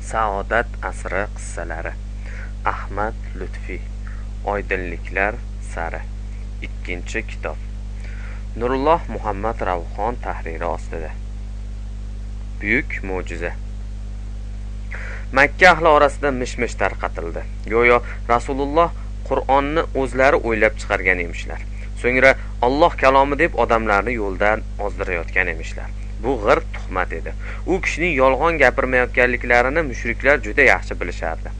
Saodat asri qissalari. Ahmad Lutfi. Oydinliklar sari. 2-kitob. Nurulloh Muhammad Ravxon tahriri ostida. Buyuk mo'jiza. Makka ahli orasida mish-mish tarqatildi. Go'yo Rasululloh Qur'onni o'zlari o'ylab chiqargan emishlar. So'ngra Alloh kalomi deb odamlarni yo'ldan ozdirayotgan emishlar. Bu g'ir tuhmat edi. U kishining yolg'on gapirmayotganliklarini mushriklar juda yaxshi bilishardi.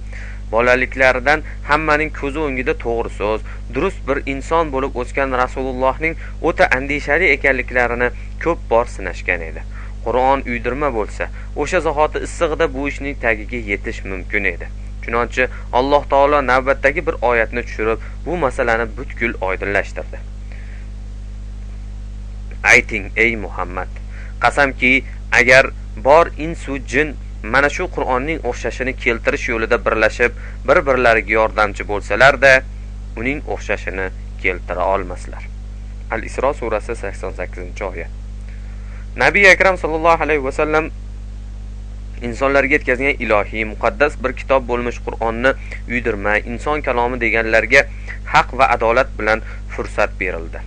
Bolaliklaridan hammaning ko'zi o'ngida to'g'ri so'z, durust bir inson bo'lib o'sgan Rasulullohning o'ta andishali ekanliklarini ko'p bor sinashgan edi. Qur'on uydirma bo'lsa, o'sha zahoti issig'ida bu ishning tagiga yetish mumkin edi. Chunonchi Alloh taolo navbatdagi bir oyatni tushirib, bu masalani butkul oydinlashtirdi. Ayting ey Muhammad, qasamki agar bor insu jin mana shu Qur'onning o'xshashini keltirish yo'lida birlashib, bir-birlariga yordamchi bo'lsalar-da, uning o'xshashini keltira olmaslar. Al-Isro surasi 88-oyat. Nabiy akram sallallohu alayhi va sallam insonlarga yetkazgan ilohiy muqaddas bir kitob bo'lmish Qur'onni uydirma, inson kalomi deganlarga haq va adolat bilan fursat berildi.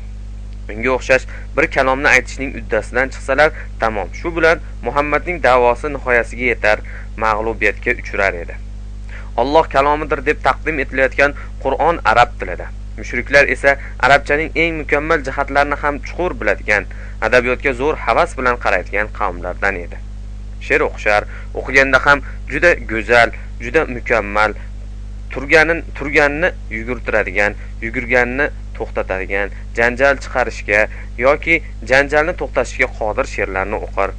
Unga o'xshash bir kalomni aytishning uddasidan chiqsalar, tamom, shu bilan Muhammadning da'vosi nihoyasiga yetar, mag'lubiyatga uchrar edi. Alloh kalomidir deb taqdim etilayotgan Qur'on arab tilida. Mushriklar esa arabchaning eng mukammal jihatlarini ham chuqur biladigan, adabiyotga zo'r havas bilan qaraydigan qavmlardan edi. She'r o'qishar, o'qiganda ham juda go'zal, juda mukammal, turganni yugurtiradigan, yugurganni to'xtatadigan, janjal chiqarishga yoki janjalni to'xtatishga qodir she'rlarni o'qir,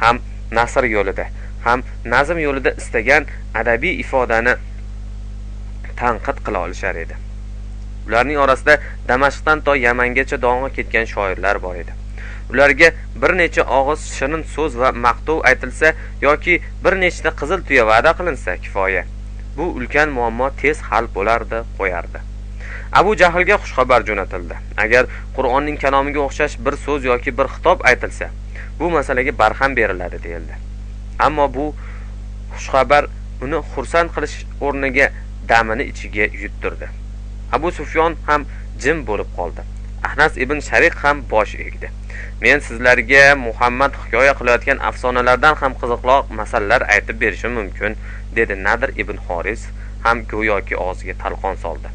ham nasr yo'lida, ham nazm yo'lida istagan adabiy ifodani tanqid qila olishar edi. Ularning orasida Damashqdan to Yamangacha dong'i ketgan shoirlar bor edi. Ularga bir necha og'iz shirin so'z va maqtov aytilsa yoki bir nechta qizil tuya va'da qilinsa kifoya. Bu ulkan muammo tez hal bo'lardi, qo'yardi. Abu Jahlga xushxabar jo'natildi. Agar Qur'onning kalomiga o'xshash bir so'z yoki bir xitob aytilsa, bu masalaga barham beriladi deyildi. Ammo bu xushxabar uni xursand qilish o'rniga damini ichiga yuttirdi. Abu Sufyon ham jim bo'lib qoldi. Ahnas ibn Shariq ham bosh egdi. Men sizlarga Muhammad hikoya qilayotgan afsonalardan ham qiziqroq masalalar aytib berishim mumkin, dedi Nadr ibn Xoris ham go'yoki og'ziga talqon soldi.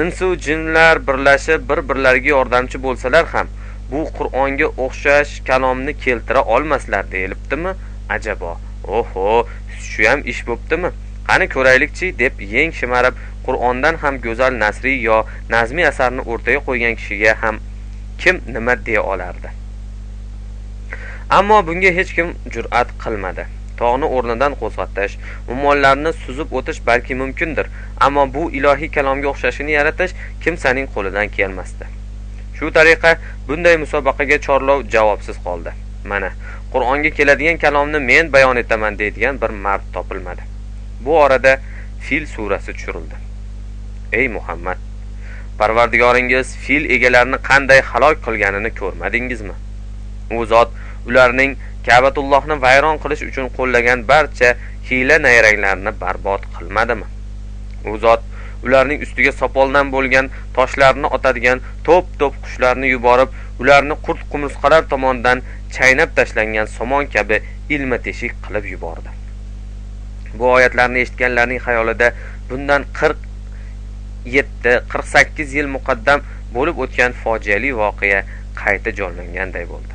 Insu jinlar birlashib bir-birlariga yordamchi bo'lsalar ham bu Qur'onga o'xshash kalomni keltira olmaslar deyilibdimi? Ajabo. Oho, shu ham ish bo'ptimi? Qani ko'raylikchi deb yeng shimarib Qur'ondan ham go'zal nasriy yo nazmiy asarni o'rtaga qo'ygan kishiga ham kim nima deya olardi? Ammo bunga hech kim jur'at qilmadi. Tog'ni o'rnidan qo'zg'atish, ummollarni suzib o'tish balki mumkindir, ammo bu ilohiy kalomga o'xshashini yaratish kimsaning qo'lidan kelmasdi. Shu tariqa bunday musobaqaga chorlov javobsiz qoldi. Mana, Qur'onga keladigan kalomni men bayon etaman deydigan bir mard topilmadi. Bu orada Fil surasi tushirildi. Ey Muhammad, Parvardigoringiz fil egalarini qanday halok qilganini ko'rmadingizmi? U zot ularning Ka'batullohni vayron qilish uchun qo'llagan barcha hiyla-nayranglarni barbod qilmadimi? U zot ularning ustiga sopoldan bo'lgan toshlarni otadigan to'p-to'p qushlarni yuborib, ularni qurt-qumursqalar tomonidan chaynab tashlangan somon kabi ilma-teshik qilib yubordi. Bu oyatlarni eshitganlarning xayolida bundan 47-48 yil muqaddam bo'lib o'tgan fojiali voqea qayta jonlanganday bo'ldi.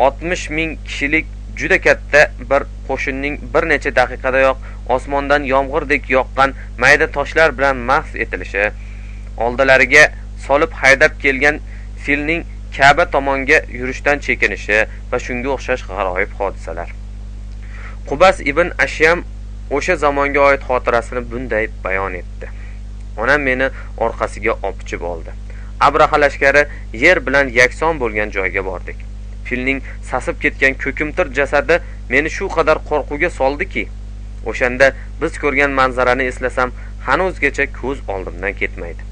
60 ming kishilik juda katta bir qo'shinning bir necha daqiqadayoq osmondan yomg'irdek yoqqan mayda toshlar bilan mahv etilishi, oldilariga solib haydab kelgan filning Ka'ba tomonga yurishdan chekinishi va shunga o'xshash g'aroyib hodisalar. Qubas ibn Ashyam o'sha zamonga oid xotirasini bunday bayon etdi. Onam meni orqasiga opchib oldi. Abraha lashkari yer bilan yakson bo'lgan joyga bordik. Filning sasib ketgan ko'kimtir jasadi meni shu qadar qo'rquvga soldiki, o'shanda biz ko'rgan manzarani eslasam, hanuzgacha ko'z oldimdan ketmaydi.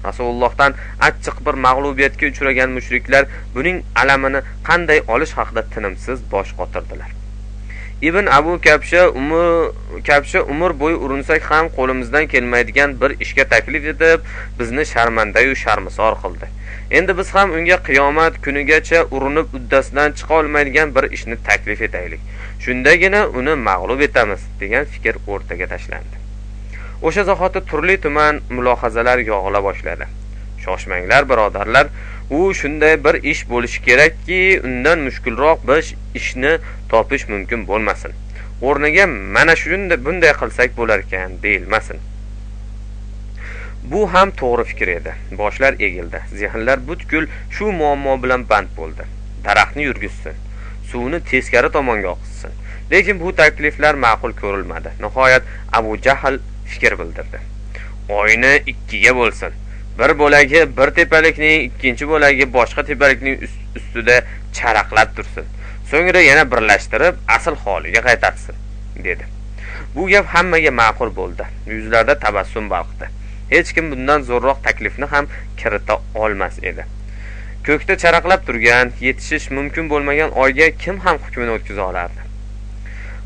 Rasulullohdan achchiq bir mag'lubiyatga uchragan mushriklar buning alamini qanday olish haqida tinimsiz bosh qotirdilar. Ibn Abu Kabsha umr bo'yi urinsak ham qo'limizdan kelmaydigan bir ishga taklif etib, bizni sharmandayu sharmisor qildi. Endi biz ham unga qiyomat kunigacha urinib uddasidan chiqa olmaydigan bir ishni taklif etaylik. Shundagina uni mag'lub etamiz degan fikr o'rtaga tashlandi. O'sha zahoti turli tuman mulohazalar yog'ila boshladi. Shoshmanglar birodarlar, u shunday bir ish bo'lishi kerakki, undan mushkulroq bir ishni topish mumkin bo'lmasin. O'rniga mana shunday bunday qilsak bo'lar ekan deyilmasin. Bu ham to'g'ri fikr edi. Boshlar egildi. Zehnlar butkul shu muammo bilan band bo'ldi. Daraxtni yurgizsin, suvni teskari tomonga oqizsin. Lekin bu takliflar ma'qul ko'rilmadi. Nihoyat Abu Jahl fikr bildirdi. Oyni ikkiga bo'lsin. Bir bo'lagi bir tepalikning, ikkinchi bo'lagi boshqa tepalikning ustida charaqlab tursin. So'ngra yana birlashtirib asl holiga qaytarsin, dedi. Bu gap hammaga ma'qul bo'ldi. Yuzlarda tabassum balqdi. Hech kim bundan zo'rroq taklifni ham kirita olmas edi. Ko'kda charaqlab turgan, yetishish mumkin bo'lmagan oyga kim ham hukmini o'tkaza olardi?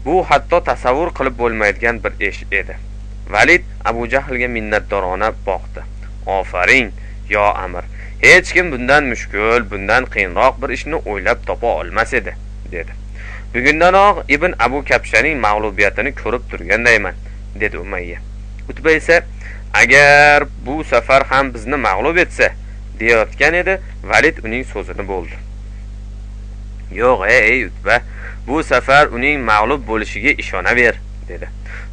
Bu hatto tasavvur qilib bo'lmaydigan bir ish edi. Valid Abu Jahlga minnatdorona boqdi. Ofaring, yo amir. Hech kim bundan mushkul, bundan qiyinroq bir ishni o'ylab topa olmas edi, dedi. Bugundanoq Ibn Abu Kabshaning mag'lubiyatini ko'rib turgandayman, dedi Umayya. Utba esa agar bu safar ham bizni mag'lub etsa, deyotgan edi. Valid uning so'zini bo'ldi. Yo'q, ey Utba, bu safar uning mag'lub bo'lishiga ishonaver, dedi.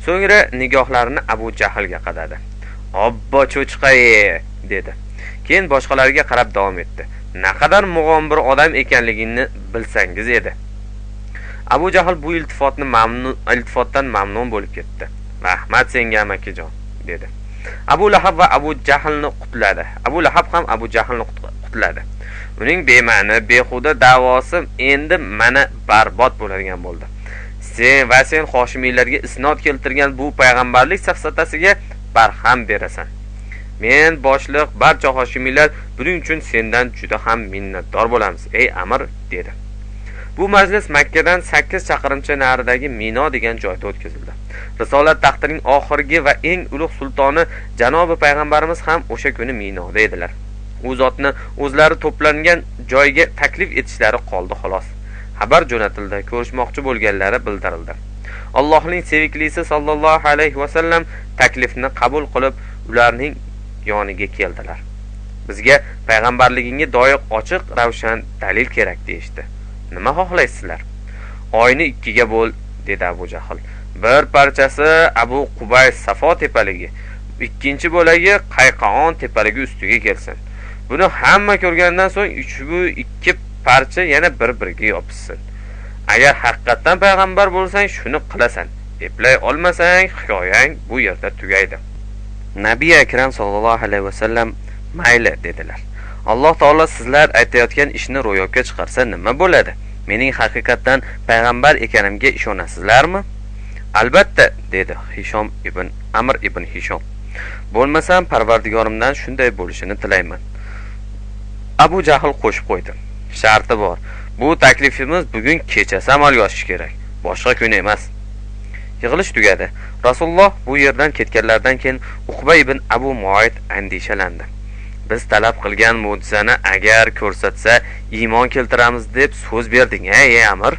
So'ngra nigohlarini Abu Jahlga qadadi. Obbo cho'chqay, dedi. Keyin boshqalarga qarab davom etdi. Naqadar mug'ombir odam ekanligini bilsangiz edi. Abu Jahl bu iltifotdan mamnun bo'lib ketdi. Rahmat senga amakijon, dedi. Abu Lahab va Abu Jahlni qutladi. Abu Lahab ham Abu Jahlni qutladi. Uning bema'ni, behuda da'vosi endi mana barbod bo'ladigan bo'ldi. Sen Hoshimiylarga isnod keltirgan bu payg'ambarlik safsatasiga barham berasan. Men boshliq barcha Hoshimiylar buning uchun sendan juda ham minnatdor bo'lamiz, ey amir, dedi. Bu majlis Makkadan 8 chaqirimcha naridagi Mino degan joyda o'tkazildi. Risolat taxtining oxirgi va eng ulug' sultoni janobi payg'ambarimiz ham o'sha kuni Minoda edilar. U zotni o'zlari to'plangan joyga taklif etishlari qoldi xolos. Xabar jo'natildi, ko'rishmoqchi bo'lganlari bildirildi. Allohning seviklisi sallallohu alayhi va sallam taklifni qabul qilib, ularning yoniga keldilar. Bizga payg'ambarligingga doir ochiq, ravshan dalil kerak deyshti. Nima xohlaysizlar? Oyni ikkiga bo'l, dedi Abu Jahl. Bir parchasi Abu Qubays Safo tepaligi, ikkinchi bo'lagi Qayqaon tepaligi ustiga kelsin. Buni hamma ko'rgandan so'ng ushbu ikki parcha yana bir-biriga yopishsin. Agar haqiqatan payg'ambar bo'lsang, shuni qilasan. Eplay olmasang, hikoyang bu yerda tugaydi. Nabiy akram sallallohu alayhi va sallam mayli dedilar. Alloh taolo sizlar aytayotgan ishni ro'yobga chiqarsa nima bo'ladi? Mening haqiqatan payg'ambar ekanimga ishonasizlarmi? Albatta, dedi Hishom ibn Amr ibn Hishom. Bo'lmasam Parvardigorimdan shunday bo'lishini tilayman. Abu Jahl qo'shib qo'ydi. Sharti bor. Bu taklifimiz bugun kechasi amalga oshishi kerak, boshqa kun emas. Yig'ilish tugadi. Rasululloh bu yerdan ketganlardan keyin Uqba ibn Abu Muayt andishalandi. Biz talab qilgan mo'jizani agar ko'rsatsa iymon keltiramiz deb so'z berding, ey amir.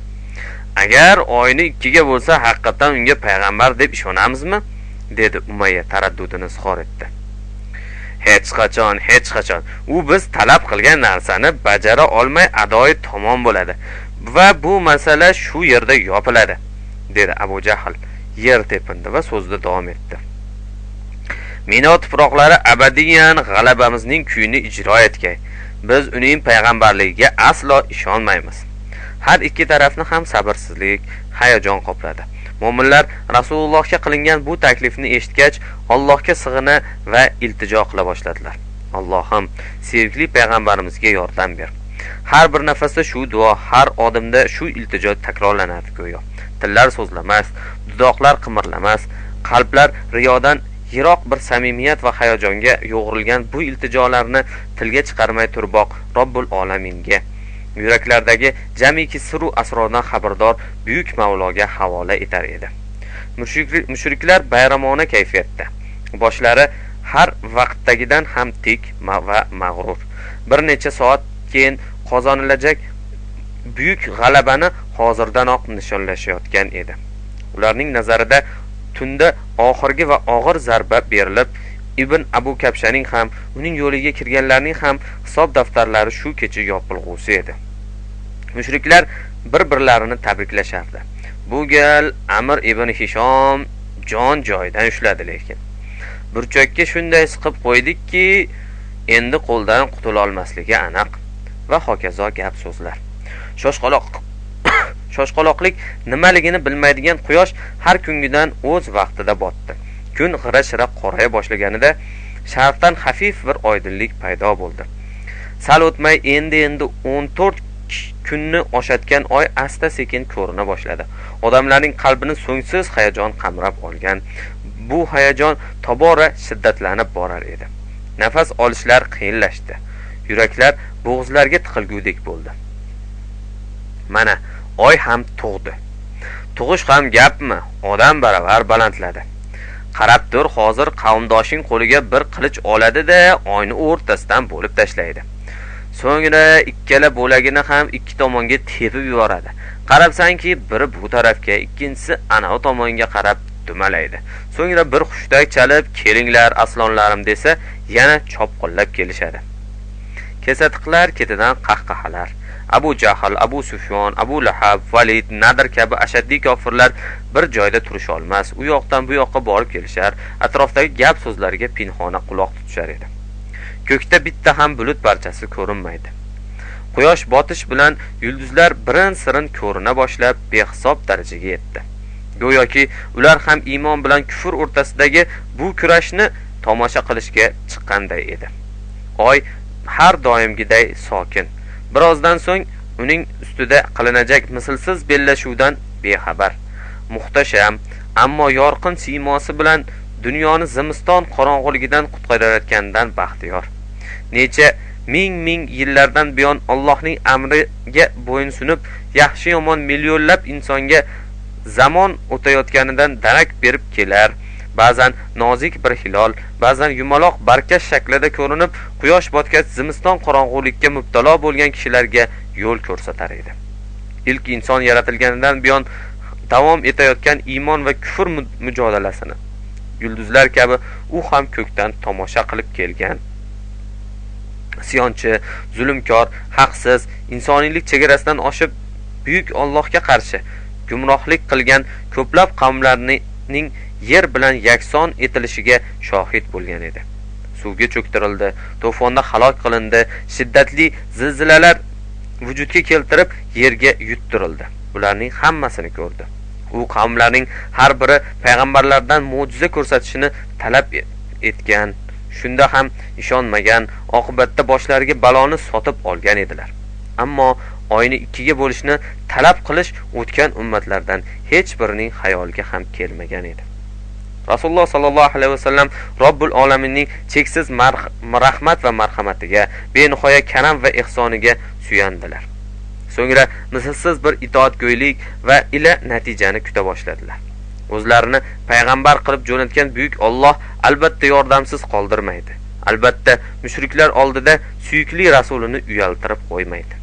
Agar oyni ikkiga bo'lsa haqiqatan unga payg'ambar deb ishonamizmi? Dedi Umayya taraddudini izhor etdi. Hech qachon. U biz talab qilgan narsani bajara olmay adoyi tamom bo'ladi va bu masala shu yerda yopiladi, dedi Abu Jahl. Yer tepindi va so'zida davom etdi. Mino tuproqlari abadiyan g'alabamizning kuyini ijro etgay. Biz uning payg'ambarligiga aslo ishonmaymiz. Har ikki tarafni ham sabrsizlik, hayajon qopladi. Mo'minlar Rasulullohga qilingan bu taklifni eshitgach, Allohga sig'ina va iltijo qila boshladilar. Allohim, sevgili payg'ambarimizga yordam ber. Har bir nafasda shu duo, har odimda shu iltijo takrorlanardi go'yo. Tillar so'zlamas, dudoqlar qimirlamas, qalblar riyodan yiroq bir samimiyat va hayajonga yo'g'rilgan bu iltijolarni tilga chiqarmay turboq Robbul olaminga, yuraklardagi jamiki siru asrordan xabardor buyuk Mavloga havola etar edi. Mushriklar bayramona kayfiyatda, boshlari har vaqtdagidan ham tik va mag'rur. Bir necha soat keyin qozonilajak buyuk g'alabani hozirdanoq nishonlashayotgan edi. Ularning nazarida tunda oxirgi va og'ir zarba berilib, Ibn Abu Kabshaning ham, uning yo'liga kirganlarning ham hisob daftarlari shu kecha yopilg'usi edi. Mushriklar bir-birlarini tabriklashardi. Bu gal Amr ibn Hishom jon joyidan ushladi, lekin burchakka shunday siqib qo'ydikki, endi qo'ldan qutula olmasligi aniq va hokazo gap so'zlar. Shoshqaloqlik nimaligini bilmaydigan quyosh har kungidan o'z vaqtida botdi. Kun g'ira-shira qoraya boshlaganida sharqdan xafif bir oydinlik paydo bo'ldi. Sal o'tmay endi 14 kunni oshayotgan oy asta-sekin ko'rina boshladi. Odamlarning qalbini so'ngsiz hayajon qamrab olgan. Bu hayajon tobora shiddatlanib borar edi. Nafas olishlar qiyinlashdi. Yuraklar bo'g'izlarga tiqilgudek bo'ldi. Mana oy ham tug'di. Tug'ish ham gapmi? Odam baravar balandladi. Qarab tur, hozir qavmdoshing qo'liga bir qilich oladi-da, oyni o'rtasidan bo'lib tashlaydi. So'ngra ikkala bo'lagini ham ikki tomonga tepib yuboradi. Qarabsanki, biri bu tarafga, ikkinchisi ana u tomonga qarab dumalaydi. So'ngra bir xushtak chalib, "Kelinglar aslonlarim" desa, yana chopqillab kelishadi. Kesatiqlar ketidan qahqahalar. Abu Jahl, Abu Sufyon, Abu Lahab, Valid, Nadr kabi ashaddiy kofirlar bir joyda turish olmas, u yoqdan bu yoqqa borib kelishar, atrofdagi gap so'zlarga pinhona quloq tutishar edi. Ko'kda bitta ham bulut parchasi ko'rinmaydi. Quyosh botish bilan yulduzlar birin-sirin ko'rina boshlab, behisob darajaga yetdi. Go'yoki ular ham iymon bilan kufr o'rtasidagi bu kurashni tomosha qilishga chiqqanday edi. Oy har doimgiday sokin. Birozdan so'ng uning ustida qilinajak mislsiz bellashuvdan bexabar. Muhtasham, ammo yorqin siymosi bilan dunyoni zimiston qorong'uligidan qutqarayotgandan baxtiyor. Necha ming yillardan buyon Allohning amriga bo'yinsunib, yaxshi yomon millionlab insonga zamon o'tayotganidan darak berib kelar. Ba'zan nozik bir hilol, ba'zan yumaloq barkash shaklida ko'rinib, quyosh botgach zimiston qorong'ulikka mubtalo bo'lgan kishilarga yo'l ko'rsatar edi. Ilk inson yaratilganidan buyon davom etayotgan iymon va kufr mujodalasini yulduzlar kabi u ham ko'kdan tomosha qilib kelgan. Isyonchi, zulmkor, haqsiz, insoniylik chegarasidan oshib buyuk Allohga qarshi gumrohlik qilgan ko'plab qavmlarning yer bilan yakson etilishiga shohid bo'lgan edi. Suvga cho'ktirildi, to'fonda halok qilindi, shiddatli zilzilalar vujudga keltirib yerga yuttirildi. Ularning hammasini ko'rdi. U qavmlarning har biri payg'ambarlardan mo'jiza ko'rsatishini talab etgan, shunda ham ishonmagan, oqibatda boshlariga baloni sotib olgan edilar. Ammo oyni ikkiga bo'lishni talab qilish o'tgan ummatlardan hech birining xayoliga ham kelmagan edi. Rasululloh sallallohu alayhi vasallam Robbul olaminning cheksiz rahmat va marhamatiga, benihoya karam va ihsoniga suyandilar. So'ngra mislsiz bir itoatgo'ylik va ila natijani kuta boshladilar. O'zlarini payg'ambar qilib jo'natgan buyuk Alloh albatta yordamsiz qoldirmaydi. Albatta mushriklar oldida suyukli rasulini uyaltirib qo'ymaydi.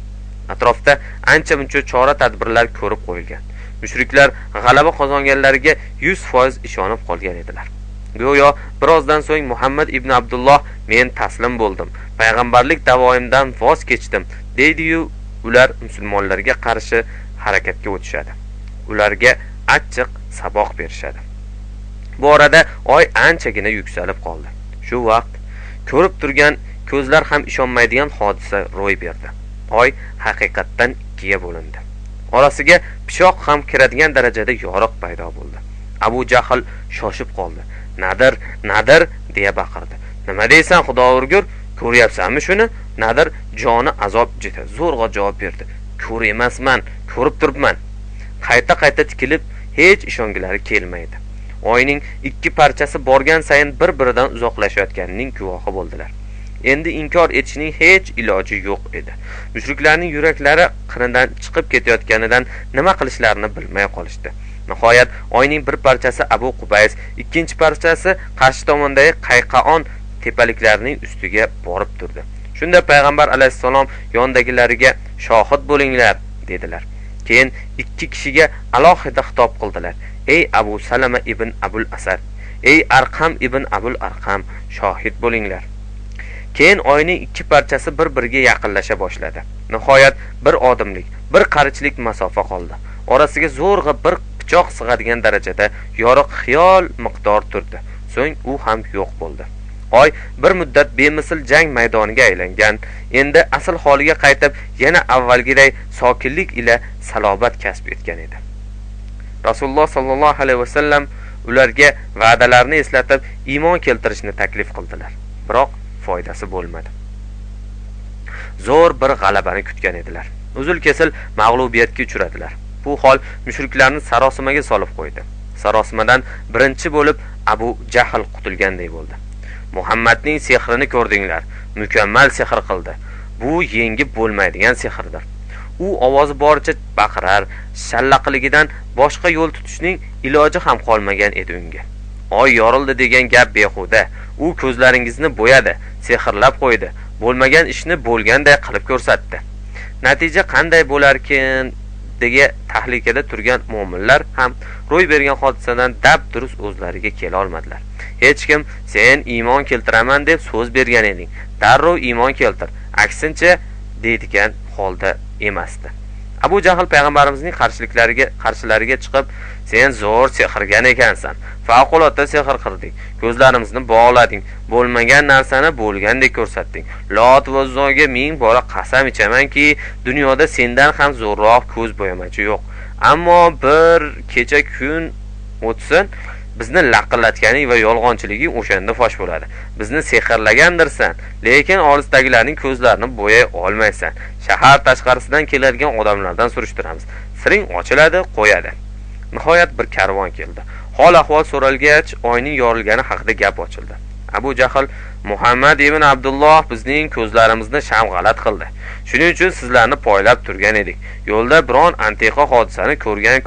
Atrofda ancha-muncha chora-tadbirlar ko'rib qo'yilgan. Mushriklar g'alaba qozonganlariga 100% ishonib qolgan edilar. Go'yo birozdan so'ng Muhammad ibn Abdulloh men taslim bo'ldim, payg'ambarlik da'voyimdan voz kechdim deydi-yu, ular musulmonlarga qarshi harakatga o'tishadi. Ularga achchiq saboq berishadi. Bu orada oy anchagina yuksalib qoldi. Shu vaqt ko'rib turgan ko'zlar ham ishonmaydigan hodisa ro'y berdi. Oy haqiqatdan ikkiga bo'lindi. Orasiga pishoq ham kiradigan darajada yoriq paydo bo'ldi. Abu Jahl shoshib qoldi. Nadir deya baqirdi. Nima deysan, Xudo urgur? Ko'ryapsanmi shuni? Nadir joni azob jeta zo'rg'a javob berdi. Ko'r emasman, ko'rib turibman. Qayta tikilib hech ishongilari kelmaydi. Oyning ikki parchasi borgan sayin bir-biridan uzoqlashayotganining guvohi bo'ldilar. endi inkor etishning hech iloji yo'q edi. Mushriklarning yuraklari qinidan chiqib ketayotganidan nima qilishlarini bilmay qolishdi. Nihoyat oyning bir parchasi Abu Qubays, ikkinchi parchasi qarshi tomondagi Qayqaon tepaliklarining ustiga borib turdi. Shunda payg'ambar alayhissalom yondagilariga shohid bo'linglar dedilar. Keyin ikki kishiga alohida xitob qildilar. Ey Abu Salama ibn Abul Asad, ey Arqam ibn Abul Arqam, shohid bo'linglar. Keyin oyning ikki parchasi bir-biriga yaqinlasha boshladi. Nihoyat bir odimlik, bir qarichlik masofa qoldi. Orasiga zo'rg'a bir pichoq sig'adigan darajada yorug' xiyol miqdor turdi. So'ng u ham yo'q bo'ldi. Oy bir muddat bemisl jang maydoniga aylangan, endi asl holiga qaytib, yana avvalgiday sokinlik ila salobat kasb etgan edi. Rasululloh sallallohu alayhi vasallam ularga va'dalarni eslatib, iymon keltirishni taklif qildilar. Biroq foydasi bo'lmadi. Zo'r bir g'alabani kutgan edilar. Uzul-kesil mag'lubiyatga uchradilar. Bu hol mushriklarni sarosimaga solib qo'ydi. Sarosimadan birinchi bo'lib Abu Jahl qutulganday bo'ldi. Muhammadning sehrini ko'rdinglar, mukammal sehr qildi. Bu yengib bo'lmaydigan sehrdir. U ovozi boricha baqirar, shallaqligidan boshqa yo'l tutishning iloji ham qolmagan edi unga. Oy yorildi degan gap behuda. U ko'zlaringizni bo'yadi, sehrlab qo'ydi. Bo'lmagan ishni bo'lganday qilib ko'rsatdi. Natija qanday bo'larkin degan tahlikada turgan mu'minlar ham ro'y bergan hodisadan dab durust o'zlariga kela olmadilar. Hech kim sen iymon keltiraman deb so'z bergan eding, darrov iymon keltir, aksincha deydigan holda emasdi. Abu Jahl payg'ambarimizning qarshilariga chiqib, sen zo'r sehrgar ekansan, favqulodda sehr qirding, ko'zlarimizni bog'lading, bo'lmagan narsani bo'lgandek ko'rsatding. Lot va Uzzoga ming bora qasam ichamanki, dunyoda sendan ham zo'rroq ko'z bo'yamachi yo'q. Ammo bir kecha kun o'tsin, bizni laqillatganing va yolg'onchiliging o'shanda fosh bo'ladi. Bizni sehrlagandirsan, lekin olisdagilarning ko'zlarini bo'yay olmaysan. Shahar tashqarisidan keladigan odamlardan surishtiramiz. Siring ochiladi, qo'yadi. Nihoyat bir karvon keldi. Hol ahvol so'ralgach, oyning yorilgani haqida gap ochildi. Abu Jahl, Muhammad ibn Abdulloh bizning ko'zlarimizni shamg'alat qildi. Shuning uchun sizlarni poylab turgan edik. Yo'lda biron antiqa hodisani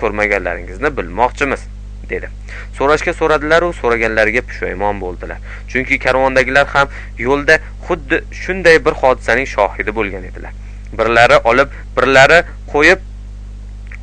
ko'rmaganlaringizni bilmoqchimiz, dedi. So'rashga so'radilar u so'raganlariga pushaymon bo'ldilar. Chunki karvondagilar ham yo'lda xuddi shunday bir hodisaning shohidi bo'lgan edilar. Birlari olib, birlari qo'yib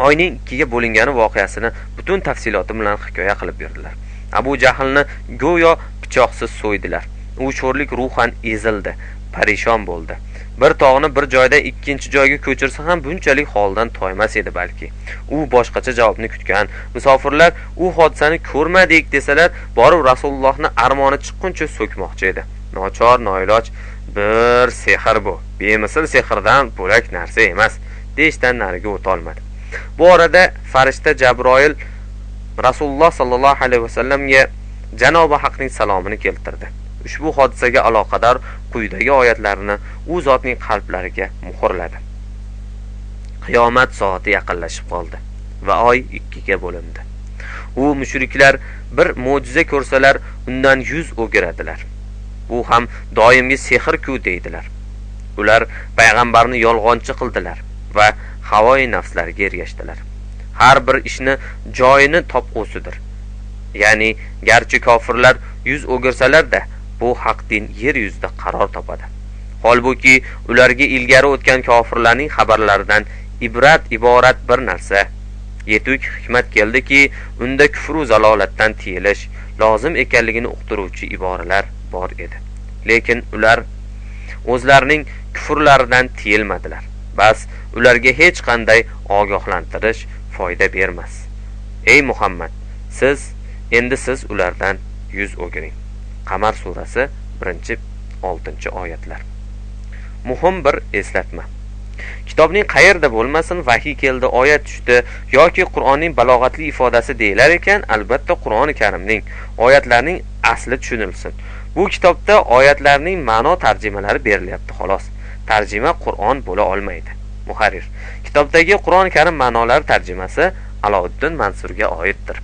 oyning ikkiga bo'lingani voqeasini butun tafsiloti bilan hikoya qilib berdilar. Abu Jahlni go'yo pichoqsiz so'ydilar. U sho'rlik ruhan ezildi, parishon bo'ldi. Bir tog'ni bir joyda ikkinchi joyga ko'chirsa ham bunchalik holdan toymas edi balki. U boshqacha javobni kutgan. Musofirlar u hodisani ko'rmadik desalar, borib Rasulullohni armoni chiqquncha so'kmoqchi edi. Nochor, noiloj bir sehr bu. Bemisl sehrdan bo'lak narsa emas, deyishdan nariga o'ta olmadi. Bu orada farishta Jabroil Rasululloh sallallohu alayhi vasallamga Janobi Haqning salomini keltirdi. Ushbu hodisaga aloqador quyidagi oyatlarni u zotning qalblariga muhrladi. Qiyomat soati yaqinlashib qoldi va oy ikkiga bo'lindi. U mushriklar bir mo'jiza ko'rsalar, undan yuz o'giradilar. Bu ham doimgi sehr-ku deydilar. Ular payg'ambarni yolg'onchi qildilar va havoi nafslariga ergashdilar. Har bir ishni joyini topqusidir. Ya'ni garchi kofirlar yuz o'girsalar-da, bu haq din yer yuzida qaror topadi. Holbuki ularga ilgari o'tgan kofirlarning xabarlaridan iborat bir narsa, yetuk hikmat keldiki, unda kufr va zalolatdan tiyilish lozim ekanligini uqtiruvchi iboralar bor edi. Lekin ular o'zlarining kufrlaridan tiyilmadilar. Bas ularga hech qanday ogohlantirish foyda bermas. Ey Muhammad, siz ulardan yuz o'giring. Qamar surasi 1-6 oyatlar. Muhim bir eslatma. Kitobning qayerda bo'lmasin vahiy keldi, oyat tushdi yoki Qur'onning balog'atli ifodasi deyilar ekan, albatta Qur'oni Karimning oyatlarining asli tushunilsin. Bu kitobda oyatlarning ma'no tarjimalari berilyapti xolos. Tarjima Qur'on bo'la olmaydi. Muharrir. Kitobdagi Qur'oni Karim ma'nolari tarjimasi Alovuddin Mansurga oiddir.